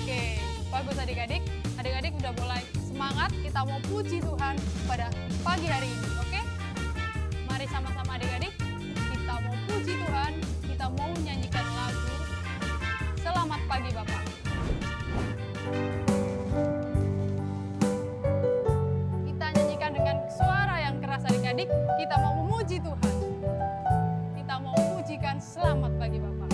Oke, bagus adik-adik. Adik-adik udah mulai semangat, kita mau puji Tuhan pada pagi hari ini, oke? Mari sama-sama adik-adik, kita mau puji Tuhan, kita mau nyanyikan lagu Selamat Pagi Bapak. Kita nyanyikan dengan suara yang keras adik-adik, kita mau memuji Tuhan. Kita mau pujikan Selamat Pagi Bapak.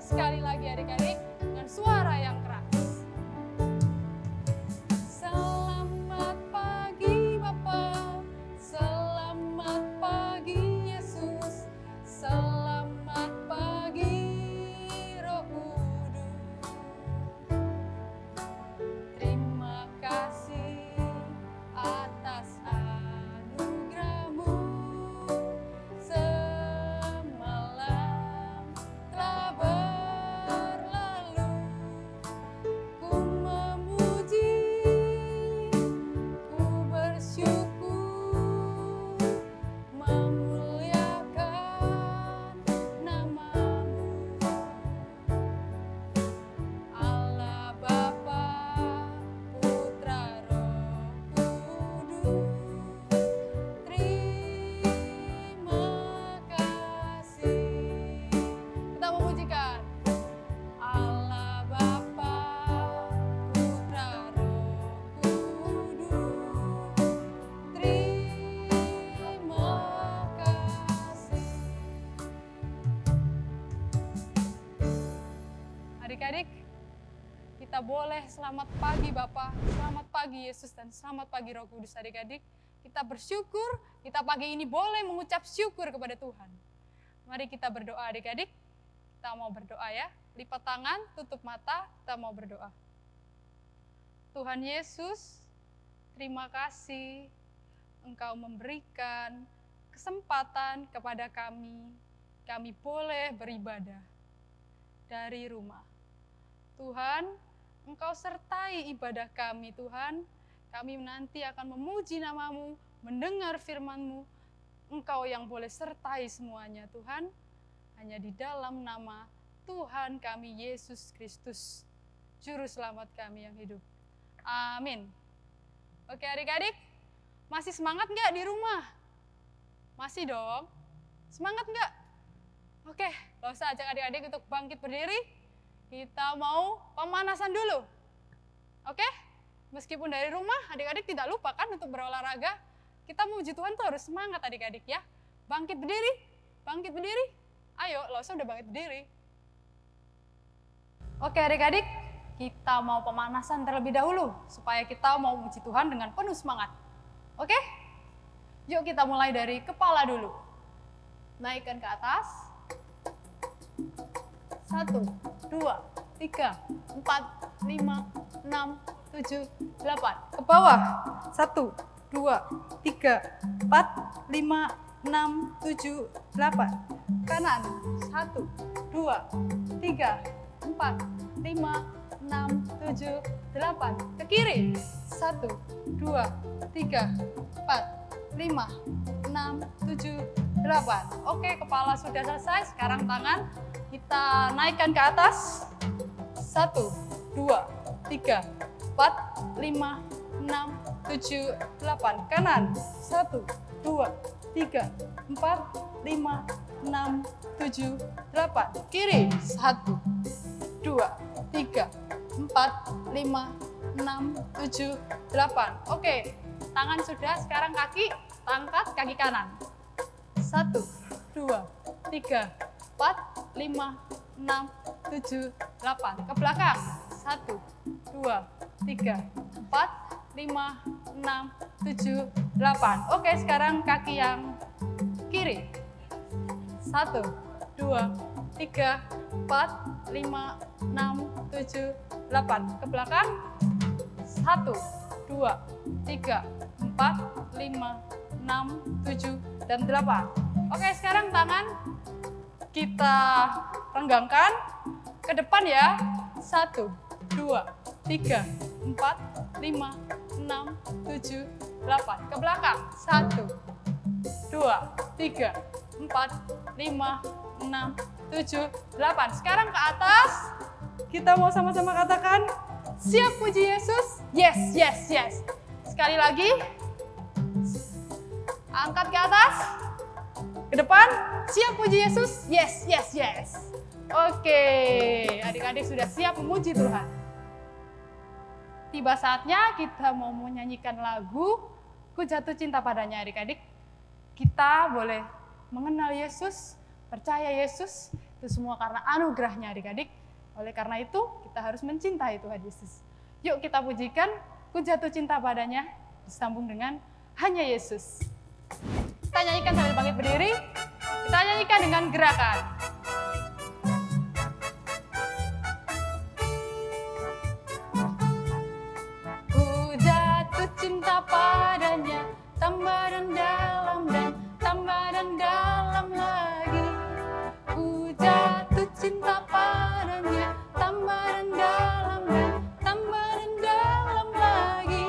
Sekali lagi adik-adik dengan suara yang keras. Selamat pagi Bapa, selamat pagi Yesus, selamat pagi Roh Kudus. Terima kasih atas anugerah-Mu. Adik-adik, kita boleh selamat pagi Bapa, selamat pagi Yesus, dan selamat pagi Roh Kudus adik-adik. Kita bersyukur, kita pagi ini boleh mengucap syukur kepada Tuhan. Mari kita berdoa adik-adik, kita mau berdoa ya. Lipat tangan, tutup mata, kita mau berdoa. Tuhan Yesus, terima kasih Engkau memberikan kesempatan kepada kami boleh beribadah dari rumah. Tuhan, Engkau sertai ibadah kami Tuhan, kami nanti akan memuji nama-Mu, mendengar firman-Mu, Engkau yang boleh sertai semuanya Tuhan, hanya di dalam nama Tuhan kami Yesus Kristus, Juru Selamat kami yang hidup. Amin. Oke adik-adik, masih semangat nggak di rumah? Masih dong? Semangat nggak? Oke, gak usah ajak adik-adik untuk bangkit berdiri. Kita mau pemanasan dulu. Oke? Meskipun dari rumah, adik-adik tidak lupa kan untuk berolahraga. Kita memuji Tuhan tuh harus semangat adik-adik ya. Bangkit berdiri, bangkit berdiri. Ayo, Losa udah bangkit berdiri. Oke adik-adik, kita mau pemanasan terlebih dahulu. Supaya kita mau memuji Tuhan dengan penuh semangat. Oke? Yuk kita mulai dari kepala dulu. Naikkan ke atas. 1, 2, 3, 4, 5, 6, 7, 8. Ke bawah. 1, 2, 3, 4, 5, 6, 7, 8. Kanan. 1, 2, 3, 4, 5, 6, 7, 8. Ke kiri. 1, 2, 3, 4, 5, 6, 7, 8. Oke, kepala sudah selesai. Sekarang tangan kita naikkan ke atas. 1, 2, 3, 4, 5, 6, 7, 8. Kanan. 1, 2, 3, 4, 5, 6, 7, 8. Kiri. 1, 2, 3, 4, 5, 6, 7, 8. Oke, tangan sudah, sekarang kaki, angkat kaki kanan. 1, 2, 3, 4, 5, 6, 7, 8. Ke belakang. 1, 2, 3, 4, 5, 6, 7, 8. Oke, sekarang kaki yang kiri. 1, 2, 3, 4, 5, 6, 7, 8. Ke belakang. 1, 2, 3, 4, 5, 6, 7, dan 8. Oke, sekarang tangan kita renggangkan ke depan ya. 1, 2, 3, 4, 5, 6, 7, 8. Ke belakang. 1, 2, 3, 4, 5, 6, 7, 8. Sekarang ke atas. Kita mau sama-sama katakan, siap puji Yesus? Yes, yes, yes. Sekali lagi. Angkat ke atas. Ke depan. Siap puji Yesus? Yes, yes, yes. Oke, adik-adik sudah siap memuji Tuhan. Tiba saatnya kita mau menyanyikan lagu Ku Jatuh Cinta Padanya, adik-adik. Kita boleh mengenal Yesus, percaya Yesus, itu semua karena anugerahnya, adik-adik. Oleh karena itu, kita harus mencintai Tuhan Yesus. Yuk kita pujikan Ku Jatuh Cinta Padanya, disambung dengan Hanya Yesus. Kita nyanyikan sambil bangkit berdiri, kita nyanyikan dengan gerakan. Ku jatuh cinta padanya, tambah dan dalam lagi. Ku jatuh cinta padanya, tambah dan dalam lagi.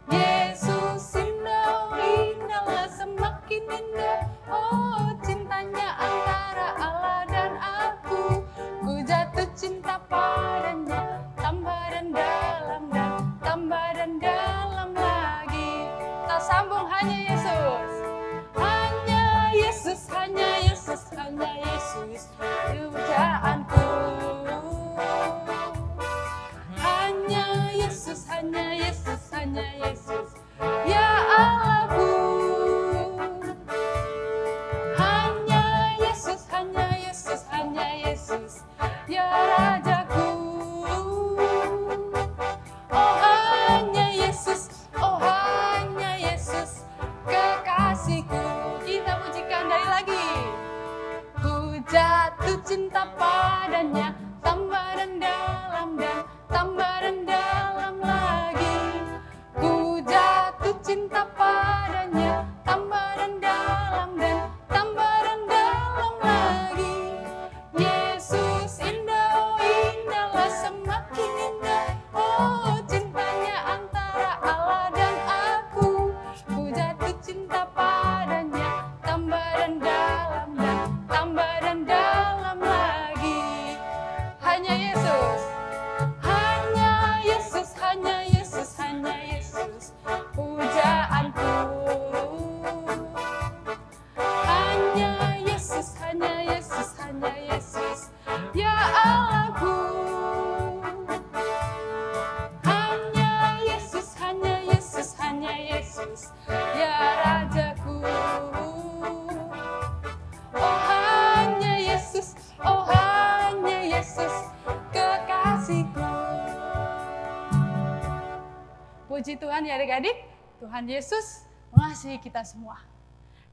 Yesus indah, indahlah semakin indah. Oh, cintanya antara Allah dan aku. Ku jatuh cinta padanya, tambah dan dalam lagi. Kita sambung hanya Yesus. Hanya Yesus, hanya Yesus, hanya Yesus, pujaanku. Hanya Yesus, hanya Yesus, hanya Yesus, ya Allahku. Hanya Yesus, hanya Yesus, hanya Yesus, ya Rajaku. Oh hanya Yesus, oh hanya Yesus, kekasihku. Kita pujikan dari lagi. Ku jatuh cinta padanya, tambah dan dalam lagi. Ku jatuh cinta padanya, tambah dan dalam lagi. Yesus indah, oh indahlah semakin indah. Oh, cintanya antara Allah dan aku. Ku jatuh cinta padanya, tambah dan dalam lagi. Hanya Yesus, hanya Yesus, hanya Yesus, hanya Yesus, pujaanku. Hanya Yesus, hanya Yesus, hanya Yesus, ya Allahku. Hanya Yesus, hanya Yesus, hanya Yesus, ya Rajaku. Oh hanya Yesus, oh hanya Yesus, kekasihku. Puji Tuhan ya adik-adik, Tuhan Yesus mengasihi kita semua.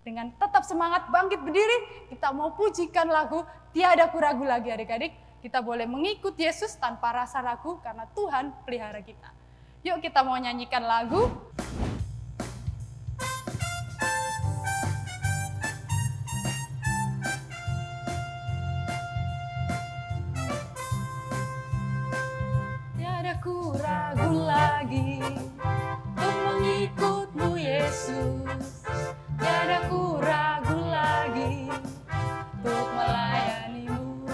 Dengan tetap semangat bangkit berdiri, kita mau pujikan lagu Tiada Ku Ragu Lagi adik-adik. Kita boleh mengikut Yesus tanpa rasa ragu karena Tuhan pelihara kita. Yuk kita mau nyanyikan lagu. Tiada ku ragu lagi untuk mengikut-Mu Yesus. Tiada ku ragu lagi untuk melayani-Mu.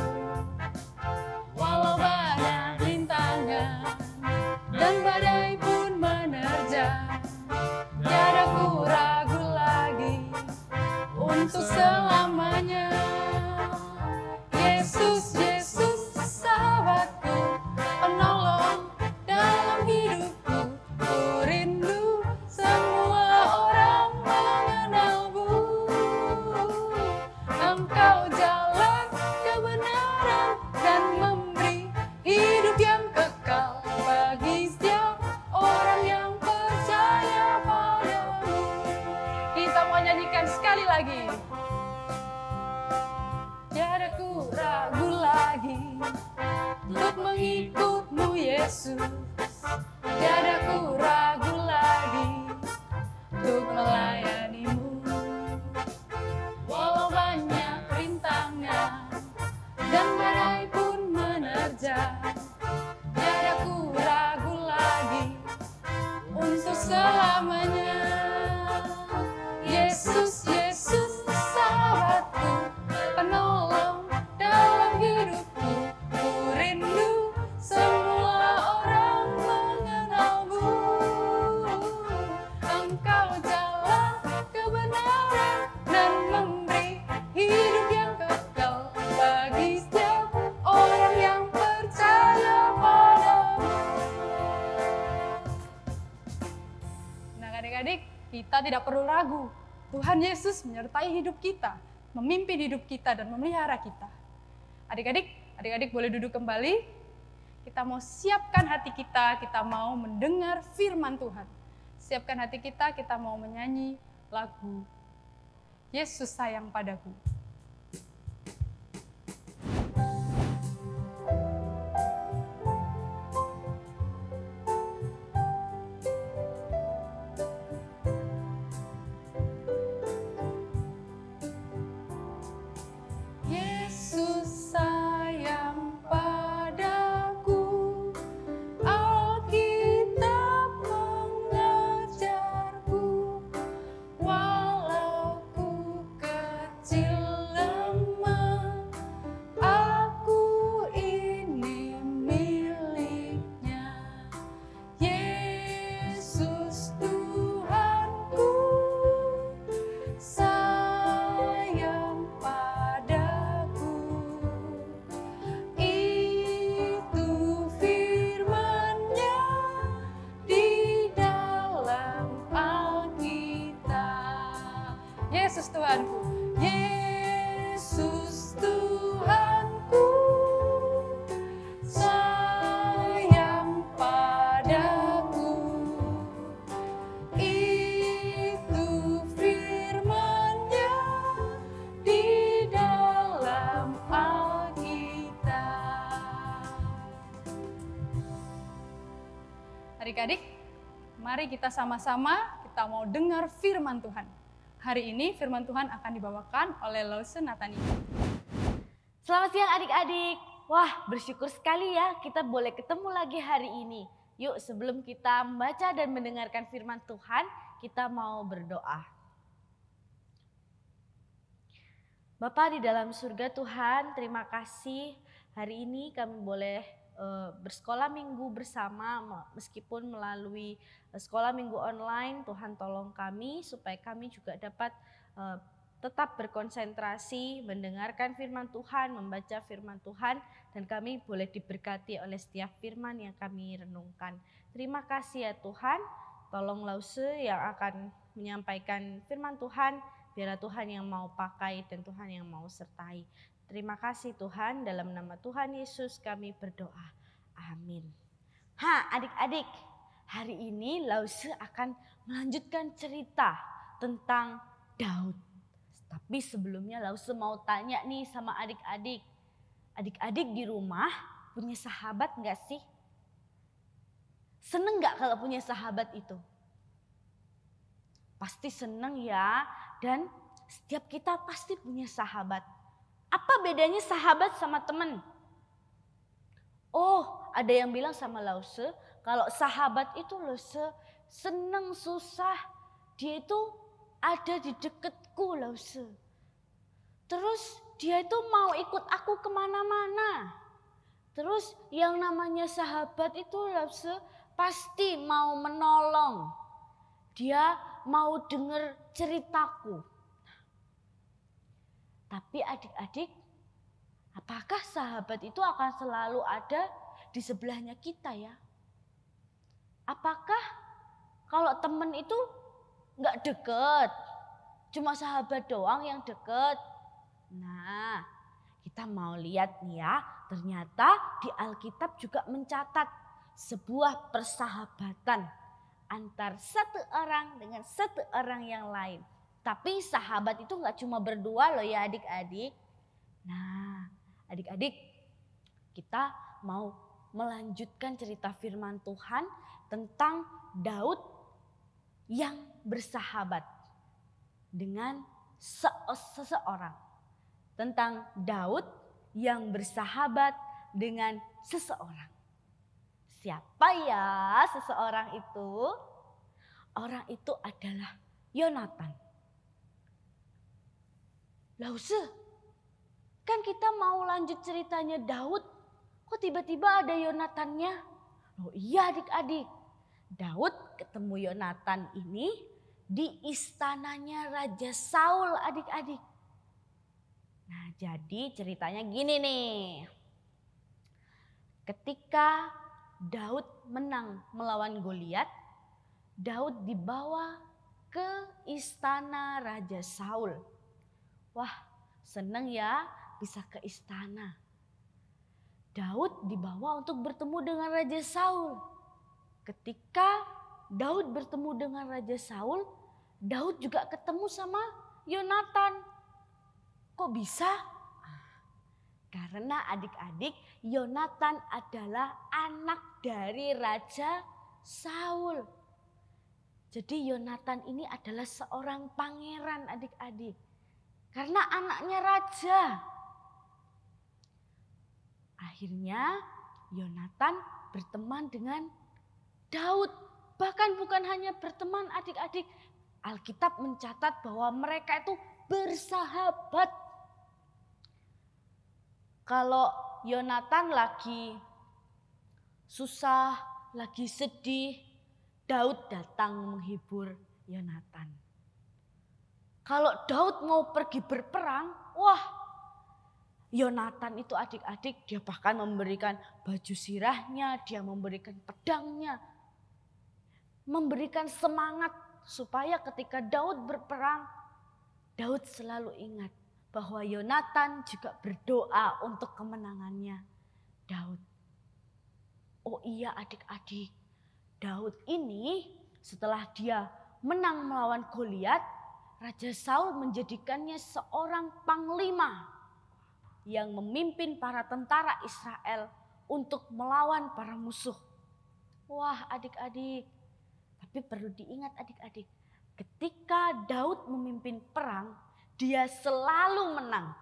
Walau banyak rintangan dan badai pun menerjang, tiada ku ragu lagi untuk selamanya. Yesus, Yesus, sahabatku, penolong tiada ku ragu lagi untuk melayanimu. Walau banyak rintangan dan badai pun menerjang, tiada ku ragu lagi untuk selamanya. Yesus, Yesus, sahabatku, penolong dalam hidupku. Ku rindu semua orang mengenalmu. Engkau jalan kebenaran dan memberi hidup yang kekal bagi setiap orang yang percaya padamu. Nah, adik-adik, kita tidak perlu ragu. Tuhan Yesus menyertai hidup kita, memimpin hidup kita dan memelihara kita. Adik-adik boleh duduk kembali. Kita mau siapkan hati kita mau mendengar firman Tuhan. Siapkan hati kita mau menyanyi lagu Yesus sayang padaku. Yesus sayang padaku, Alkitab mengajarku, walau ku kecil lemah, aku ini miliknya. Yesus Tuhanku, sayang padaku. Itu firman-Nya di dalam Alkitab. Yesus Tuhanku, Yesus Tuhanku, sayang padaku. Itu firman-Nya di dalam Alkitab. Adik-adik, mari kita sama-sama kita mau dengar firman Tuhan. Hari ini firman Tuhan akan dibawakan oleh Lause Nathaniel. Selamat siang adik-adik. Wah, bersyukur sekali ya kita boleh ketemu lagi hari ini. Yuk, sebelum kita membaca dan mendengarkan firman Tuhan, kita mau berdoa. Bapa di dalam surga Tuhan, terima kasih hari ini kami boleh bersekolah minggu bersama meskipun melalui sekolah minggu online. Tuhan tolong kami supaya kami juga dapat tetap berkonsentrasi mendengarkan firman Tuhan, membaca firman Tuhan, dan kami boleh diberkati oleh setiap firman yang kami renungkan. Terima kasih ya Tuhan, tolong Lause yang akan menyampaikan firman Tuhan, biarlah Tuhan yang mau pakai dan Tuhan yang mau sertai. Terima kasih Tuhan, dalam nama Tuhan Yesus kami berdoa. Amin. Adik-adik, hari ini Lause akan melanjutkan cerita tentang Daud. Tapi sebelumnya Lause mau tanya nih sama adik-adik. Adik-adik di rumah punya sahabat gak sih? Seneng gak kalau punya sahabat itu? Pasti seneng ya, dan setiap kita pasti punya sahabat. Apa bedanya sahabat sama teman? Oh, ada yang bilang sama Lause, kalau sahabat itu Lause seneng susah, dia itu ada di deketku Lause. Terus dia itu mau ikut aku kemana-mana. Terus yang namanya sahabat itu Lause pasti mau menolong. Dia mau dengar ceritaku. Tapi adik-adik, apakah sahabat itu akan selalu ada di sebelahnya kita ya? Apakah kalau teman itu nggak deket, cuma sahabat doang yang deket? Nah, kita mau lihat nih ya, ternyata di Alkitab juga mencatat sebuah persahabatan antar satu orang dengan satu orang yang lain. Tapi sahabat itu nggak cuma berdua loh ya adik-adik. Nah, adik-adik, kita mau melanjutkan cerita firman Tuhan tentang Daud yang bersahabat dengan seseorang. Tentang Daud yang bersahabat dengan seseorang. Siapa ya seseorang itu? Orang itu adalah Yonatan. Lause, kan kita mau lanjut ceritanya Daud, kok tiba-tiba ada Yonatannya? Oh iya adik-adik, Daud ketemu Yonatan ini di istananya Raja Saul adik-adik. Nah jadi ceritanya gini nih. Ketika Daud menang melawan Goliat, Daud dibawa ke istana Raja Saul. Wah, seneng ya bisa ke istana. Daud dibawa untuk bertemu dengan Raja Saul. Ketika Daud bertemu dengan Raja Saul, Daud juga ketemu sama Yonatan. Kok bisa? Karena adik-adik, Yonatan adalah anak dari Raja Saul. Jadi Yonatan ini adalah seorang pangeran adik-adik. Karena anaknya raja. Akhirnya Yonatan berteman dengan Daud. Bahkan bukan hanya berteman adik-adik. Alkitab mencatat bahwa mereka itu bersahabat. Kalau Yonatan lagi susah, lagi sedih, Daud datang menghibur Yonatan. Kalau Daud mau pergi berperang, wah Yonatan itu adik-adik dia bahkan memberikan baju sirahnya, dia memberikan pedangnya. Memberikan semangat supaya ketika Daud berperang, Daud selalu ingat bahwa Yonatan juga berdoa untuk kemenangannya Daud. Oh iya adik-adik, Daud ini setelah dia menang melawan Goliat, Raja Saul menjadikannya seorang panglima yang memimpin para tentara Israel untuk melawan para musuh. Wah adik-adik, tapi perlu diingat adik-adik, ketika Daud memimpin perang, dia selalu menang.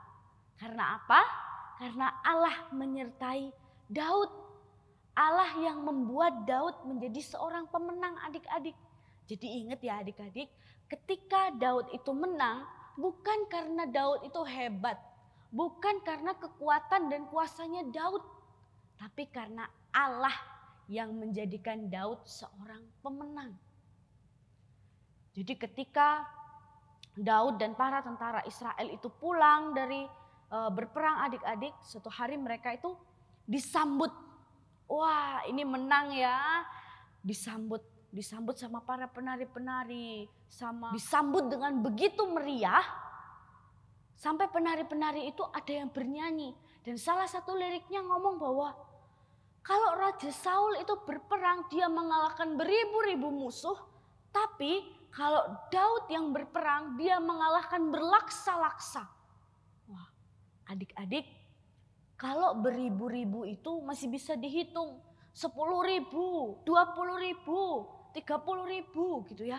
Karena apa? Karena Allah menyertai Daud. Allah yang membuat Daud menjadi seorang pemenang adik-adik. Jadi ingat ya adik-adik, ketika Daud itu menang, bukan karena Daud itu hebat, bukan karena kekuatan dan kuasanya Daud, tapi karena Allah yang menjadikan Daud seorang pemenang. Jadi ketika Daud dan para tentara Israel itu pulang dari berperang adik-adik, suatu hari mereka itu disambut. Wah ini menang ya, disambut sama para penari-penari, disambut dengan begitu meriah, sampai penari-penari itu ada yang bernyanyi. Dan salah satu liriknya ngomong bahwa kalau Raja Saul itu berperang dia mengalahkan beribu-ribu musuh, tapi kalau Daud yang berperang dia mengalahkan berlaksa-laksa. Wah adik-adik, kalau beribu-ribu itu masih bisa dihitung. 10.000, 20.000, 30.000 gitu ya.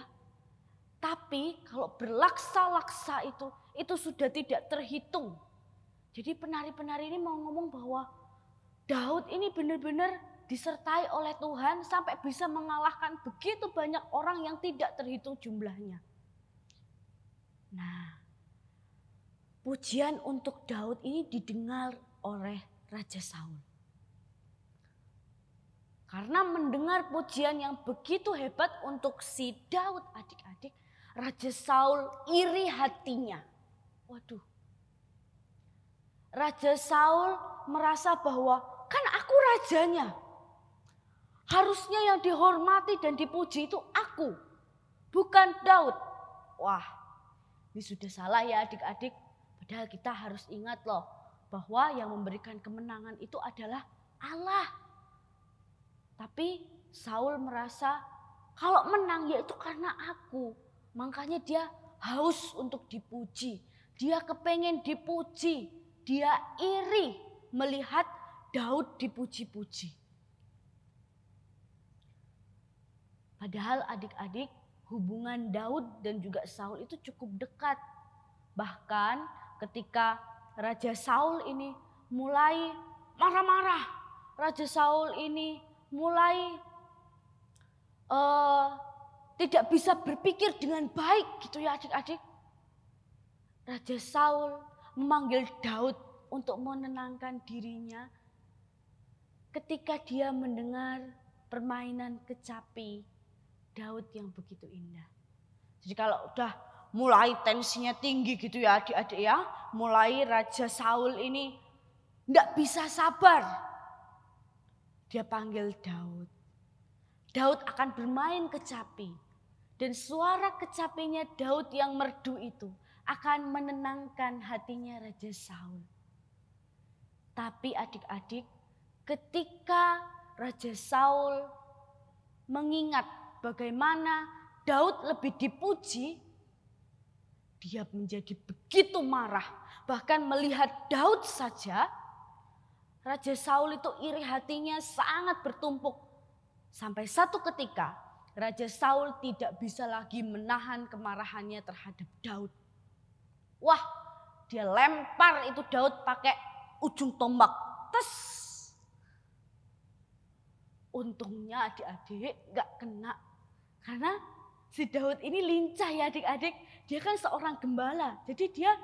Tapi kalau berlaksa-laksa itu sudah tidak terhitung. Jadi penari-penari ini mau ngomong bahwa Daud ini benar-benar disertai oleh Tuhan sampai bisa mengalahkan begitu banyak orang yang tidak terhitung jumlahnya. Nah, pujian untuk Daud ini didengar oleh Raja Saul. Karena mendengar pujian yang begitu hebat untuk si Daud adik-adik, Raja Saul iri hatinya. Waduh. Raja Saul merasa bahwa kan aku rajanya. Harusnya yang dihormati dan dipuji itu aku, bukan Daud. Wah, ini sudah salah ya adik-adik. Padahal kita harus ingat loh bahwa yang memberikan kemenangan itu adalah Allah. Tapi Saul merasa kalau menang ya itu karena aku. Makanya dia haus untuk dipuji. Dia kepengen dipuji. Dia iri melihat Daud dipuji-puji. Padahal adik-adik, hubungan Daud dan juga Saul itu cukup dekat. Bahkan ketika Raja Saul ini mulai marah-marah, Raja Saul ini mulai tidak bisa berpikir dengan baik gitu ya adik-adik. Raja Saul memanggil Daud untuk menenangkan dirinya ketika dia mendengar permainan kecapi Daud yang begitu indah. Jadi kalau udah mulai tensinya tinggi gitu ya adik-adik ya, mulai Raja Saul ini tidak bisa sabar. Dia panggil Daud. Daud akan bermain kecapi. Dan suara kecapinya Daud yang merdu itu akan menenangkan hatinya Raja Saul. Tapi adik-adik, ketika Raja Saul mengingat bagaimana Daud lebih dipuji, dia menjadi begitu marah. Bahkan melihat Daud saja, Raja Saul itu iri hatinya sangat bertumpuk. Sampai satu ketika Raja Saul tidak bisa lagi menahan kemarahannya terhadap Daud. Wah, dia lempar itu Daud pakai ujung tombak. Tes. Untungnya adik-adik gak kena. Karena si Daud ini lincah ya adik-adik. Dia kan seorang gembala. Jadi dia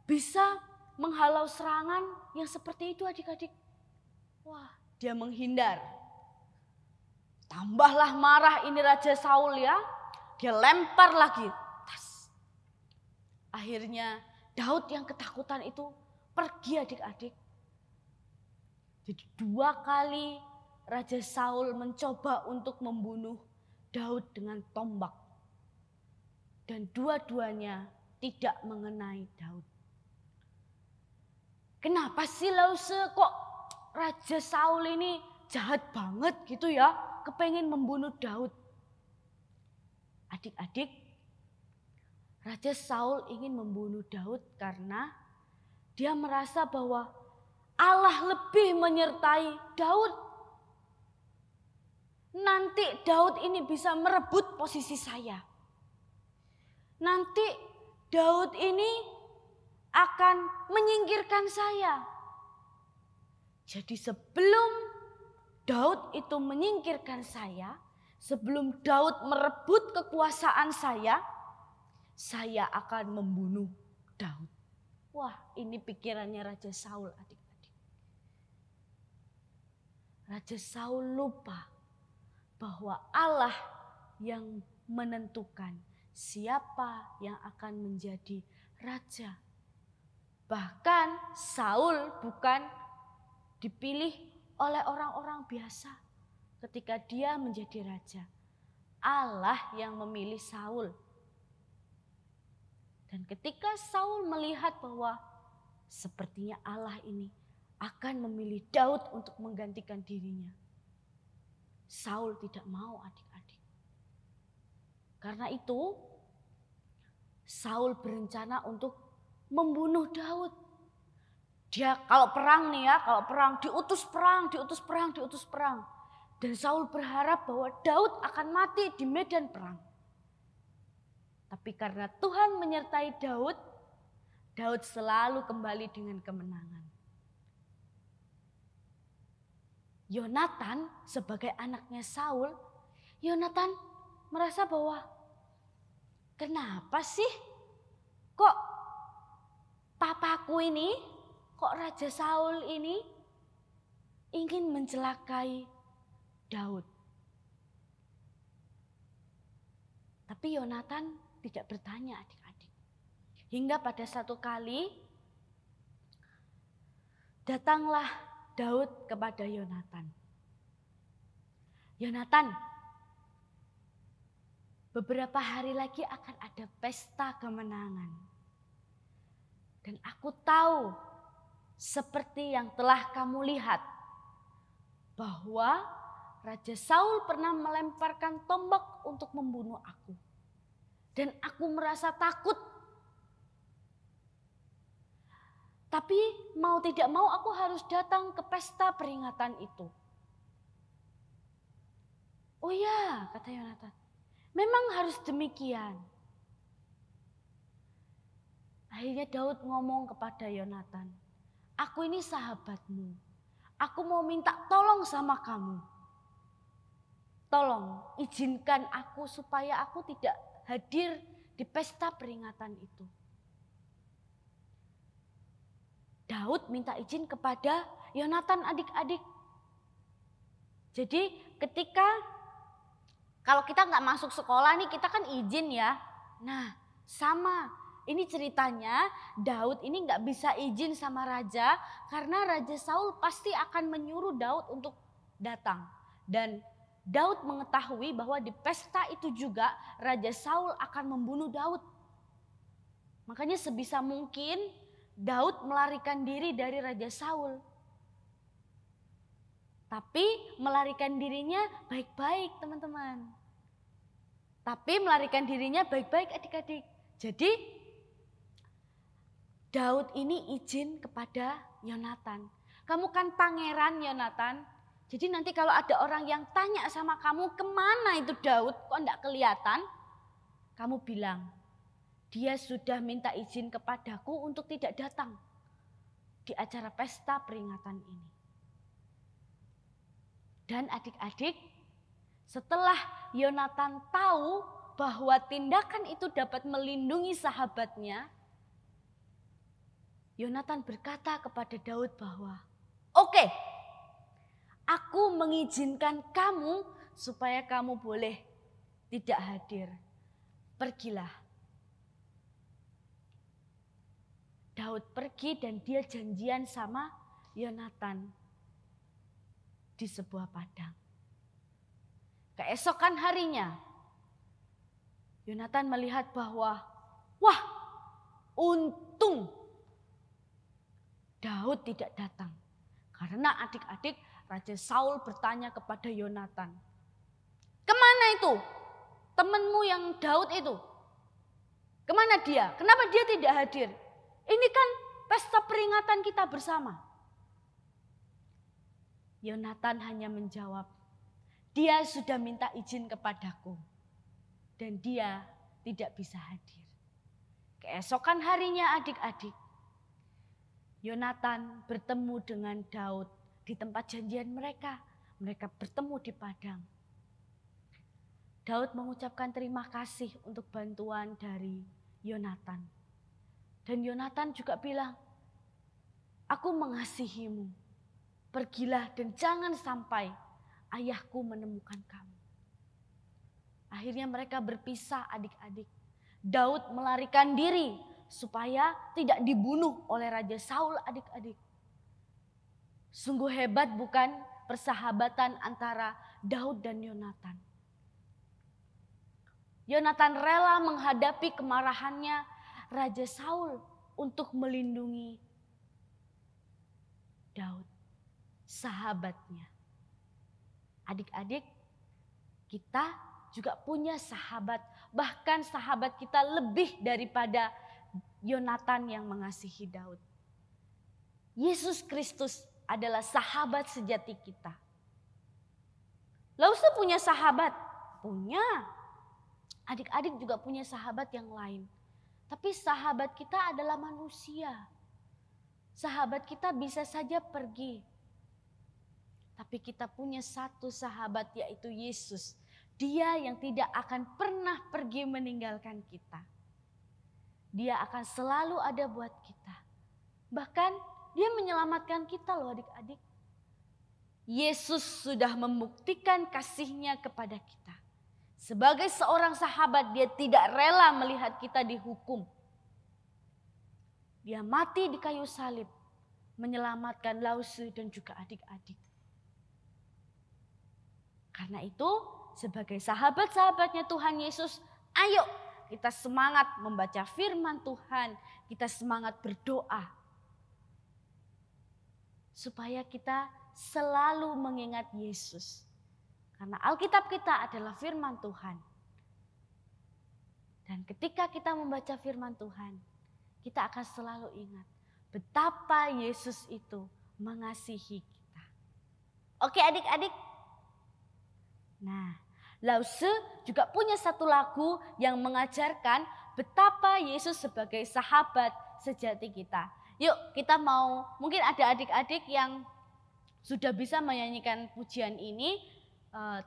bisa menghalau serangan yang seperti itu adik-adik. Wah, dia menghindar. Tambahlah marah ini Raja Saul ya. Dia lempar lagi. Tas. Akhirnya Daud yang ketakutan itu pergi adik-adik. Jadi 2 kali Raja Saul mencoba untuk membunuh Daud dengan tombak. Dan dua-duanya tidak mengenai Daud. Kenapa sih Lause kok Raja Saul ini jahat banget gitu ya? Kepengen membunuh Daud. Adik-adik, Raja Saul ingin membunuh Daud karena dia merasa bahwa Allah lebih menyertai Daud. Nanti Daud ini bisa merebut posisi saya. Nanti Daud ini akan menyingkirkan saya. Jadi sebelum Daud itu menyingkirkan saya, sebelum Daud merebut kekuasaan saya akan membunuh Daud. Wah, ini pikirannya Raja Saul adik-adik. Raja Saul lupa bahwa Allah yang menentukan siapa yang akan menjadi raja. Bahkan Saul bukan dipilih oleh orang-orang biasa ketika dia menjadi raja. Allah yang memilih Saul. Dan ketika Saul melihat bahwa sepertinya Allah ini akan memilih Daud untuk menggantikan dirinya, Saul tidak mau adik-adik. Karena itu Saul berencana untuk membunuh Daud. Dia kalau perang nih ya, kalau perang diutus perang. Dan Saul berharap bahwa Daud akan mati di medan perang. Tapi karena Tuhan menyertai Daud, Daud selalu kembali dengan kemenangan. Yonatan sebagai anaknya Saul, Yonatan merasa bahwa kenapa sih kok papaku ini, kok Raja Saul ini ingin mencelakai Daud. Tapi Yonatan tidak bertanya adik-adik. Hingga pada satu kali datanglah Daud kepada Yonatan. Yonatan, beberapa hari lagi akan ada pesta kemenangan. Dan aku tahu seperti yang telah kamu lihat bahwa Raja Saul pernah melemparkan tombak untuk membunuh aku. Dan aku merasa takut. Tapi mau tidak mau aku harus datang ke pesta peringatan itu. Oh ya, kata Yonatan, memang harus demikian. Akhirnya Daud ngomong kepada Yonatan, aku ini sahabatmu, aku mau minta tolong sama kamu. Tolong izinkan aku supaya aku tidak hadir di pesta peringatan itu. Daud minta izin kepada Yonatan adik-adik. Jadi ketika kalau kita nggak masuk sekolah nih kita kan izin ya. Nah sama ini ceritanya Daud ini nggak bisa izin sama raja karena Raja Saul pasti akan menyuruh Daud untuk datang. Dan Daud mengetahui bahwa di pesta itu juga Raja Saul akan membunuh Daud. Makanya sebisa mungkin Daud melarikan diri dari Raja Saul. Tapi melarikan dirinya baik-baik teman-teman. Tapi melarikan dirinya baik-baik adik-adik. Jadi Daud ini izin kepada Yonatan. Kamu kan pangeran Yonatan. Jadi nanti kalau ada orang yang tanya sama kamu kemana itu Daud kok enggak kelihatan. Kamu bilang dia sudah minta izin kepadaku untuk tidak datang di acara pesta peringatan ini. Dan adik-adik, setelah Yonatan tahu bahwa tindakan itu dapat melindungi sahabatnya, Yonatan berkata kepada Daud bahwa, "Oke, aku mengizinkan kamu supaya kamu boleh tidak hadir. Pergilah." Daud pergi dan dia janjian sama Yonatan di sebuah padang. Keesokan harinya, Yonatan melihat bahwa, wah, untung Daud tidak datang. Karena adik-adik Raja Saul bertanya kepada Yonatan, "Kemana itu temanmu yang Daud itu? Kemana dia? Kenapa dia tidak hadir? Ini kan pesta peringatan kita bersama." Yonatan hanya menjawab, "Dia sudah minta izin kepadaku dan dia tidak bisa hadir." Keesokan harinya adik-adik, Yonatan bertemu dengan Daud di tempat janjian mereka. Mereka bertemu di padang. Daud mengucapkan terima kasih untuk bantuan dari Yonatan. Dan Yonatan juga bilang, "Aku mengasihimu. Pergilah dan jangan sampai ayahku menemukan kamu." Akhirnya mereka berpisah adik-adik. Daud melarikan diri supaya tidak dibunuh oleh Raja Saul adik-adik. Sungguh hebat bukan persahabatan antara Daud dan Yonatan. Yonatan rela menghadapi kemarahannya Raja Saul untuk melindungi Daud, sahabatnya. Adik-adik, kita juga punya sahabat, bahkan sahabat kita lebih daripada Yonatan yang mengasihi Daud. Yesus Kristus adalah sahabat sejati kita. Lausa punya sahabat? Punya. Adik-adik juga punya sahabat yang lain. Tapi sahabat kita adalah manusia. Sahabat kita bisa saja pergi. Tapi kita punya satu sahabat yaitu Yesus. Dia yang tidak akan pernah pergi meninggalkan kita. Dia akan selalu ada buat kita. Bahkan dia menyelamatkan kita loh adik-adik. Yesus sudah membuktikan kasihnya kepada kita. Sebagai seorang sahabat dia tidak rela melihat kita dihukum. Dia mati di kayu salib. Menyelamatkan Lause dan juga adik-adik. Karena itu sebagai sahabat-sahabatnya Tuhan Yesus, ayo kita semangat membaca firman Tuhan. Kita semangat berdoa. Supaya kita selalu mengingat Yesus. Karena Alkitab kita adalah firman Tuhan. Dan ketika kita membaca firman Tuhan, kita akan selalu ingat betapa Yesus itu mengasihi kita. Oke adik-adik? Nah, Lause juga punya satu lagu yang mengajarkan betapa Yesus sebagai sahabat sejati kita. Yuk kita mungkin ada adik-adik yang sudah bisa menyanyikan pujian ini,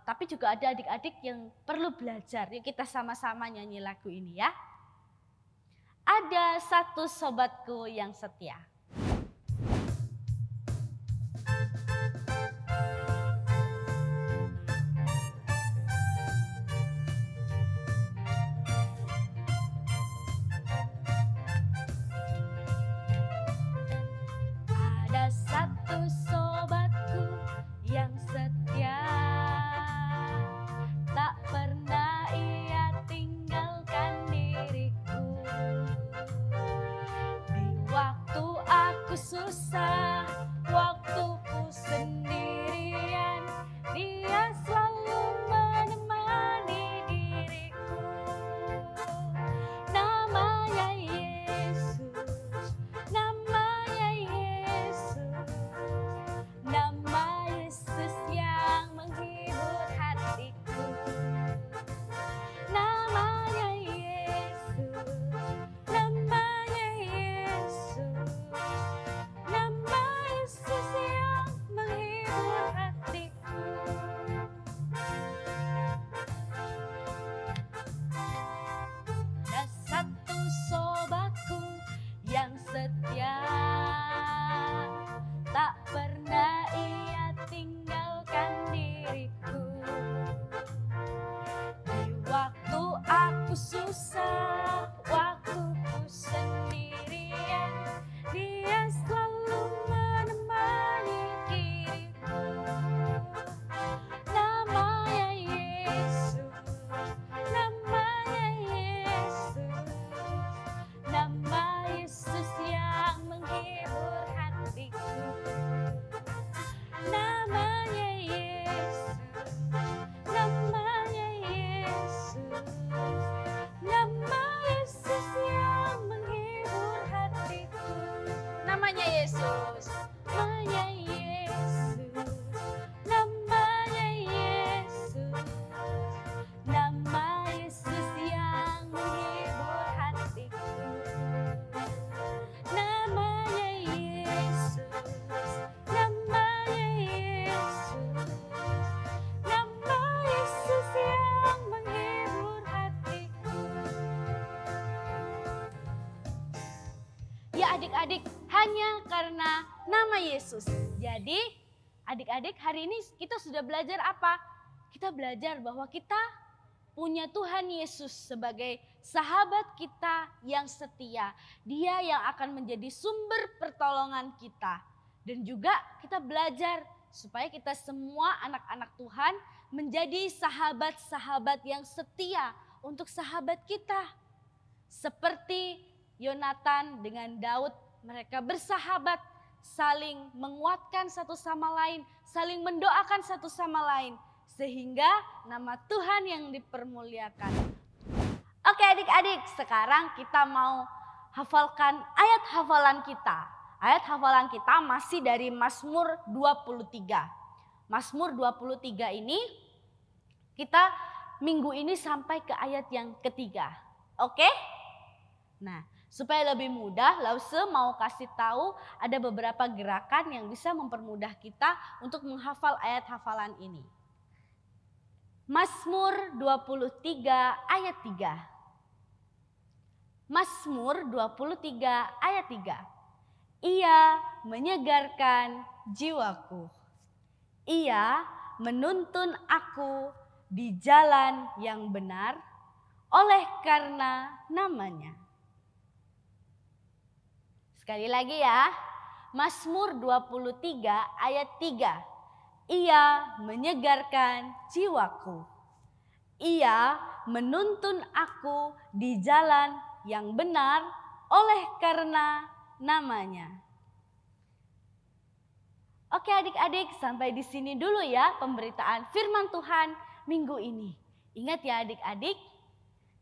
tapi juga ada adik-adik yang perlu belajar. Yuk kita sama-sama nyanyi lagu ini ya. Ada satu sobatku yang setia. Ada satu sobatku yang setia, tak pernah ia tinggalkan diriku. Di waktu aku susah, waktuku sendirian, dia selalu menemani diriku. Namanya Yesus, namanya Yesus, nama Yesus yang menghibur hatiku. Namanya Yesus, namanya Yesus, nama Yesus yang menghibur hatiku. Ada satu sobatku yang setia, tak pernah ia tinggalkan diriku. Di waktu aku susah, waktuku sendirian, dia selalu menemani diriku. Namanya Yesus, namanya Yesus, nama Yesus yang menghibur hatiku. Namanya Yesus, namanya Yesus, nama Yesus yang menghibur hatiku. Namanya Yesus, namanya Yesus, namanya Yesus, nama Yesus yang menghibur hatiku. Namanya Yesus, namanya Yesus, nama Yesus yang menghibur hatiku. Ya adik-adik, hanya karena nama Yesus. Jadi adik-adik, hari ini kita sudah belajar apa? Kita belajar bahwa kita punya Tuhan Yesus sebagai sahabat kita yang setia. Dia yang akan menjadi sumber pertolongan kita. Dan juga kita belajar supaya kita semua anak-anak Tuhan menjadi sahabat-sahabat yang setia untuk sahabat kita. Seperti Yonatan dengan Daud, mereka bersahabat, saling menguatkan satu sama lain, saling mendoakan satu sama lain. Sehingga nama Tuhan yang dipermuliakan. Oke adik-adik, sekarang kita mau hafalkan ayat hafalan kita. Ayat hafalan kita masih dari Mazmur 23. Mazmur 23 ini kita minggu ini sampai ke ayat yang ketiga. Oke? Nah, supaya lebih mudah, Lause mau kasih tahu ada beberapa gerakan yang bisa mempermudah kita untuk menghafal ayat hafalan ini. Mazmur 23 ayat 3. Mazmur 23 ayat 3. Ia menyegarkan jiwaku. Ia menuntun aku di jalan yang benar oleh karena namanya. Sekali lagi ya. Mazmur 23 ayat 3. Ia menyegarkan jiwaku. Ia menuntun aku di jalan yang benar oleh karena namanya. Oke adik-adik, sampai di sini dulu ya pemberitaan firman Tuhan minggu ini. Ingat ya adik-adik,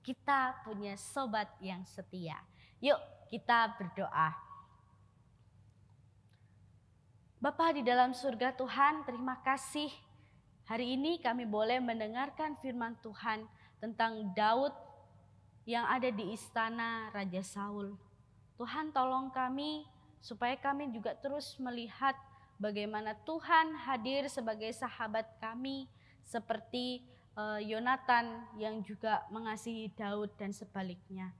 kita punya sobat yang setia. Yuk kita berdoa. Bapa di dalam surga Tuhan, terima kasih Hari ini kami boleh mendengarkan firman Tuhan tentang Daud yang ada di istana Raja Saul. Tuhan tolong kami supaya kami juga terus melihat bagaimana Tuhan hadir sebagai sahabat kami seperti Yonatan yang juga mengasihi Daud dan sebaliknya.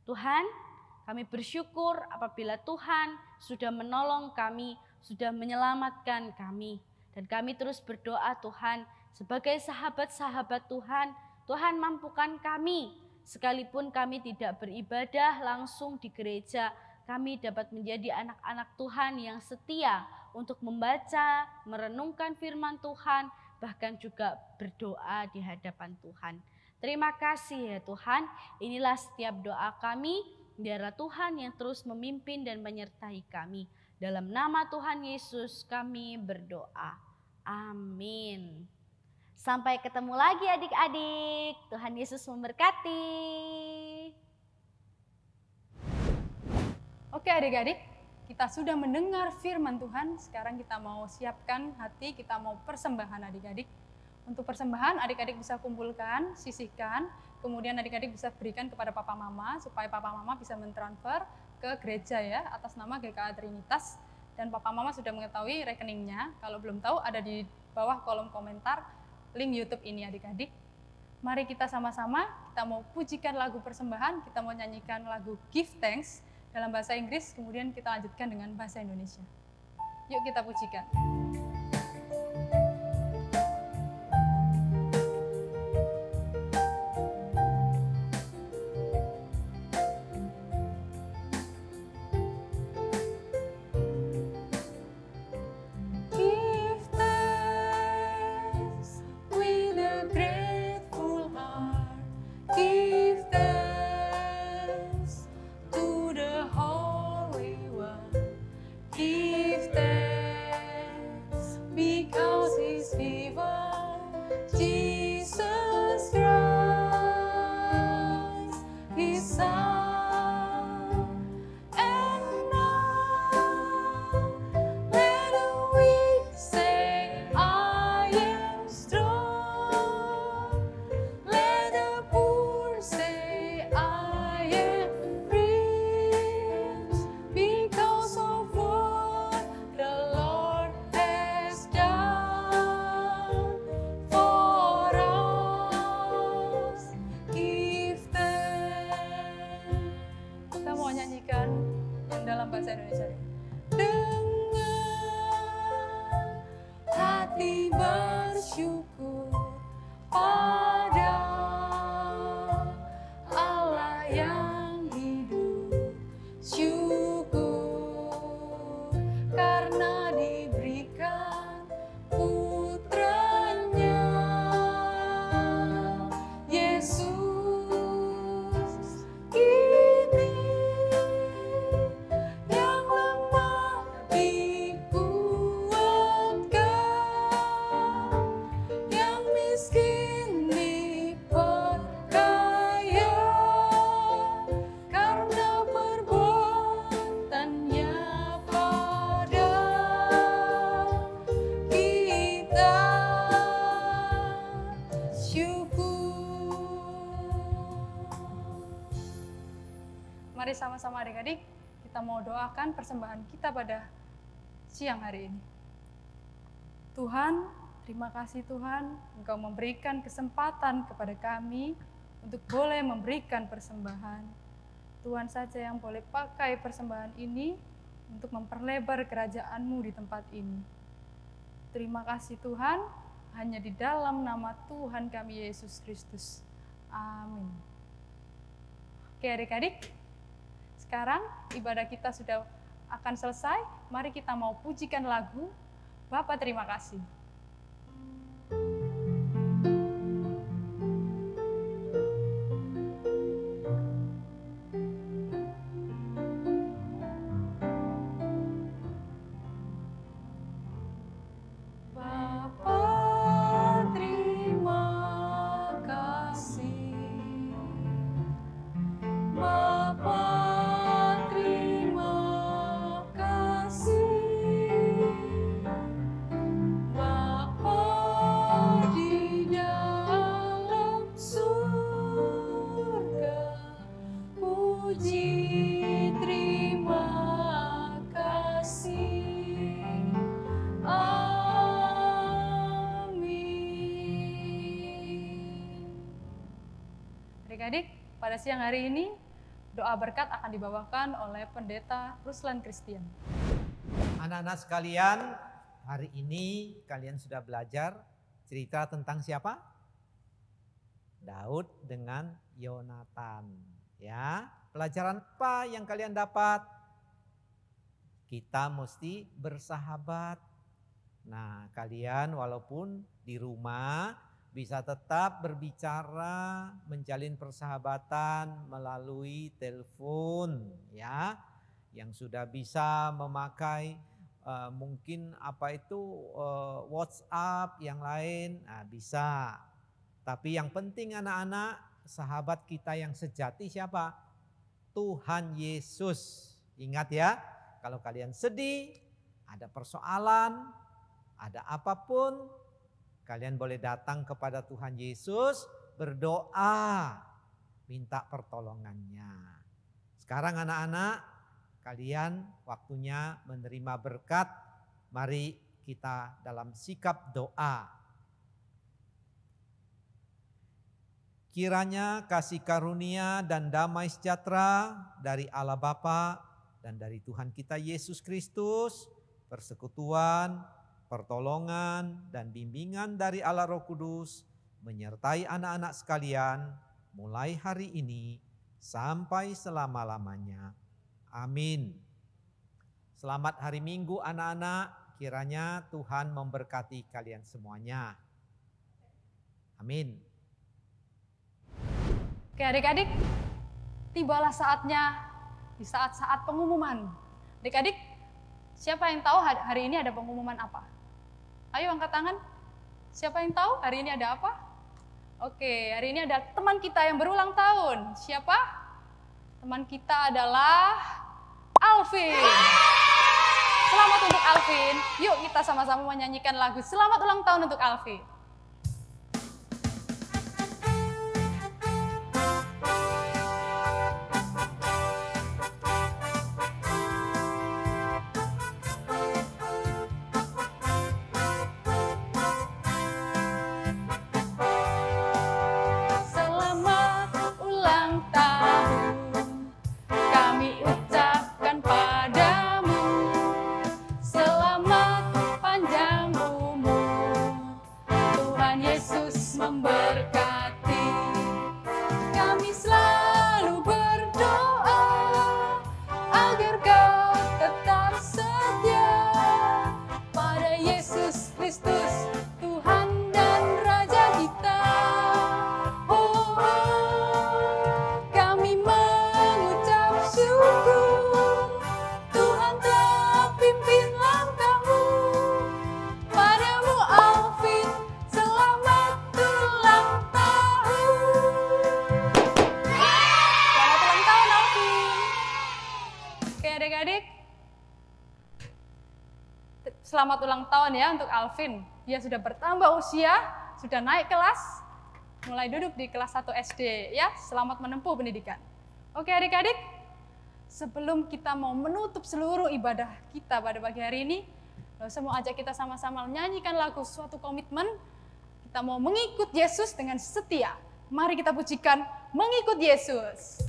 Tuhan, kami bersyukur apabila Tuhan sudah menolong kami, sudah menyelamatkan kami. Dan kami terus berdoa Tuhan, sebagai sahabat-sahabat Tuhan, Tuhan mampukan kami, sekalipun kami tidak beribadah langsung di gereja, kami dapat menjadi anak-anak Tuhan yang setia untuk membaca, merenungkan firman Tuhan, bahkan juga berdoa di hadapan Tuhan. Terima kasih ya Tuhan, inilah setiap doa kami, biarlah Tuhan yang terus memimpin dan menyertai kami. Dalam nama Tuhan Yesus kami berdoa. Amin. Sampai ketemu lagi adik-adik. Tuhan Yesus memberkati. Oke adik-adik, kita sudah mendengar firman Tuhan. Sekarang kita mau siapkan hati, kita mau persembahan adik-adik. Untuk persembahan adik-adik bisa kumpulkan, sisihkan. Kemudian adik-adik bisa berikan kepada papa mama supaya papa mama bisa mentransfer ke gereja ya atas nama GKA Trinitas. Dan papa mama sudah mengetahui rekeningnya. Kalau belum tahu ada di bawah kolom komentar link YouTube ini adik-adik. Mari kita sama-sama, kita mau pujikan lagu persembahan, kita mau nyanyikan lagu Give Thanks dalam bahasa Inggris, kemudian kita lanjutkan dengan bahasa Indonesia. Yuk kita pujikan. Bahasa Indonesia. Dengan hati bersyukur pada Allah yang hidup, syukur karena diberikan putranya Yesus. Mari sama-sama adik-adik, kita mau doakan persembahan kita pada siang hari ini. Tuhan, terima kasih Tuhan, Engkau memberikan kesempatan kepada kami untuk boleh memberikan persembahan. Tuhan saja yang boleh pakai persembahan ini untuk memperlebar kerajaan-Mu di tempat ini. Terima kasih Tuhan, hanya di dalam nama Tuhan kami Yesus Kristus. Amin. Oke adik-adik, sekarang ibadah kita sudah akan selesai. Mari kita mau pujikan lagu Bapa Terima Kasih. Bapa Adik-adik, pada siang hari ini doa berkat akan dibawakan oleh Pendeta Ruslan Christian. Anak-anak sekalian, hari ini kalian sudah belajar cerita tentang siapa? Daud dengan Yonatan. Ya, pelajaran apa yang kalian dapat? Kita mesti bersahabat. Nah, kalian walaupun di rumah bisa tetap berbicara, menjalin persahabatan melalui telepon, ya. Yang sudah bisa memakai mungkin WhatsApp yang lain, nah bisa. Tapi yang penting anak-anak, sahabat kita yang sejati siapa? Tuhan Yesus. Ingat ya, kalau kalian sedih, ada persoalan, ada apapun, kalian boleh datang kepada Tuhan Yesus, berdoa, minta pertolongannya. Sekarang anak-anak, kalian waktunya menerima berkat. Mari kita dalam sikap doa. Kiranya kasih karunia dan damai sejahtera dari Allah Bapa dan dari Tuhan kita Yesus Kristus, persekutuan, pertolongan dan bimbingan dari Allah Roh Kudus menyertai anak-anak sekalian mulai hari ini sampai selama-lamanya. Amin. Selamat hari Minggu anak-anak, kiranya Tuhan memberkati kalian semuanya. Amin. Oke adik-adik, tibalah saatnya di saat-saat pengumuman. Adik-adik, siapa yang tahu hari ini ada pengumuman apa? Ayo angkat tangan. Siapa yang tahu hari ini ada apa? Oke, hari ini ada teman kita yang berulang tahun. Siapa? Teman kita adalah Alvin. Selamat untuk Alvin. Yuk kita sama-sama menyanyikan lagu Selamat Ulang Tahun untuk Alvin. Selamat ulang tahun ya untuk Alvin. Dia sudah bertambah usia, sudah naik kelas, mulai duduk di kelas 1 SD ya. Selamat menempuh pendidikan. Oke adik-adik, sebelum kita mau menutup seluruh ibadah kita pada pagi hari ini, saya mau ajak kita sama-sama menyanyikan lagu suatu komitmen. Kita mau mengikut Yesus dengan setia. Mari kita pujikan Mengikut Yesus.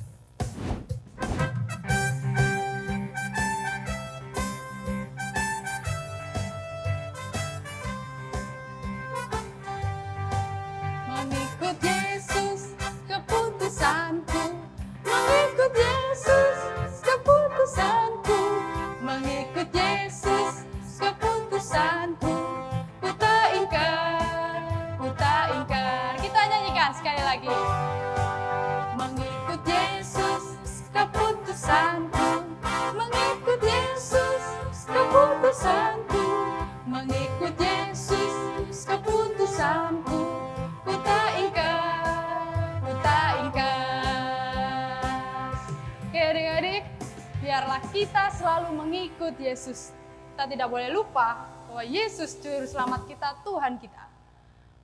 Biarlah kita selalu mengikut Yesus. Kita tidak boleh lupa bahwa Yesus Juru Selamat kita, Tuhan kita.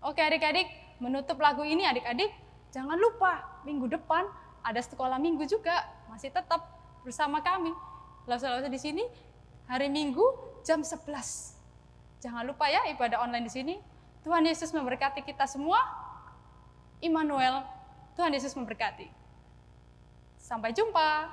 Oke adik-adik, menutup lagu ini adik-adik, jangan lupa minggu depan ada sekolah minggu juga, masih tetap bersama kami. Lalu di sini hari Minggu jam 11. Jangan lupa ya ibadah online di sini. Tuhan Yesus memberkati kita semua. Immanuel, Tuhan Yesus memberkati. Sampai jumpa.